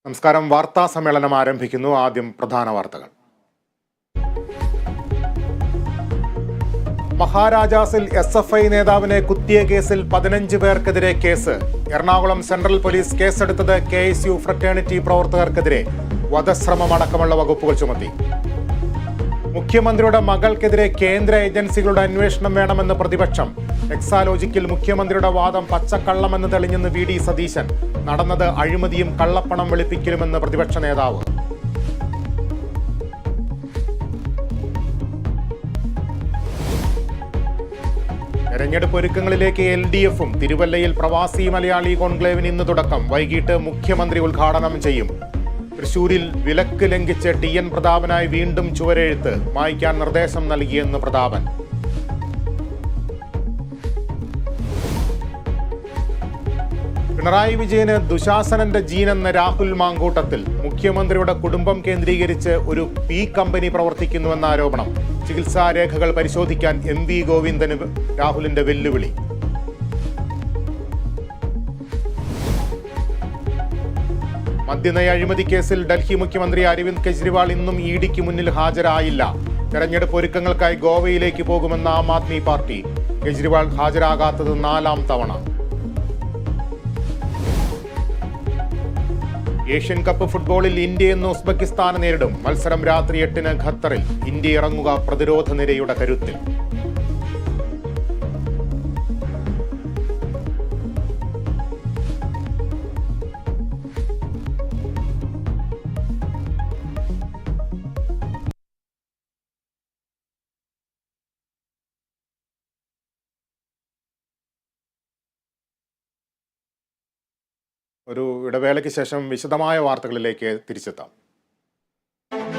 നമസ്കാരം. വാർത്താ സമ്മേളനം ആരംഭിക്കുന്നു. ആദ്യം പ്രധാന വാർത്തകൾ. മഹാരാജാസിൽ SFI നേതാവിനെ കുത്തിയ കേസിൽ 15 പേർക്കെതിരെ കേസ്. എറണാകുളം സെൻട്രൽ പോലീസ് കേസെടുത്തത് KSU ഫ്രറ്റേണിറ്റി പ്രവർത്തകർക്കെതിരെ. വധശ്രമമടക്കമുള്ള വകുപ്പുകൾ ചുമത്തി. മുഖ്യമന്ത്രിയുടെ മകൾക്കെതിരെ കേന്ദ്ര ഏജൻസികളുടെ അന്വേഷണം വേണമെന്ന് പ്രതിപക്ഷം. എക്സാലോജിക്കിൽ മുഖ്യമന്ത്രിയുടെ വാദം പച്ചക്കള്ളമെന്ന് തെളിഞ്ഞെന്ന് VD സതീശൻ. നടന്നത് അഴിമതിയും കള്ളപ്പണം വെളുപ്പിക്കലുമെന്ന് പ്രതിപക്ഷ നേതാവ്. തെരഞ്ഞെടുപ്പ് ഒരുക്കങ്ങളിലേക്ക് LDFും. തിരുവല്ലയിൽ പ്രവാസി മലയാളി കോൺക്ലേവിന് ഇന്ന് തുടക്കം. വൈകിട്ട് മുഖ്യമന്ത്രി ഉദ്ഘാടനം ചെയ്യും. തൃശൂരിൽ വിലക്ക് ലംഘിച്ച് TN പ്രതാപനായി വീണ്ടും ചുവരെഴുത്ത്. മായ്ക്കാൻ നിർദ്ദേശം നൽകിയെന്ന് പ്രതാപൻ. പിണറായി വിജയന് ദുശാസനന്റെ ജീനെന്ന് രാഹുൽ മാങ്കൂട്ടത്തിൽ. മുഖ്യമന്ത്രിയുടെ കുടുംബം കേന്ദ്രീകരിച്ച് ഒരു P കമ്പനി പ്രവർത്തിക്കുന്നുവെന്ന ആരോപണം. ചികിത്സാ രേഖകൾ പരിശോധിക്കാൻ MV ഗോവിന്ദന് രാഹുലിന്റെ വെല്ലുവിളി. മദ്യനയ അഴിമതി കേസിൽ ഡൽഹി മുഖ്യമന്ത്രി അരവിന്ദ് കെജ്രിവാൾ ഇന്നും EDക്ക് മുന്നിൽ ഹാജരായില്ല. തെരഞ്ഞെടുപ്പ് ഒരുക്കങ്ങൾക്കായി ഗോവയിലേക്ക് പോകുമെന്ന ആം ആദ്മി പാർട്ടി. കെജ്രിവാൾ ഹാജരാകാത്തത് 4ാം തവണ. ഏഷ്യൻ കപ്പ് ഫുട്ബോളിൽ ഇന്ത്യ ഇന്ന് ഉസ്ബെക്കിസ്ഥാനെ നേരിടും. മത്സരം രാത്രി 8-ന് ഖത്തറിൽ. ഇന്ത്യ ഇറങ്ങുക പ്രതിരോധ നിരയുടെ കരുത്തിൽ. ഒരു ഇടവേളയ്ക്ക് ശേഷം വിശദമായ വാർത്തകളിലേക്ക് തിരിച്ചെത്താം.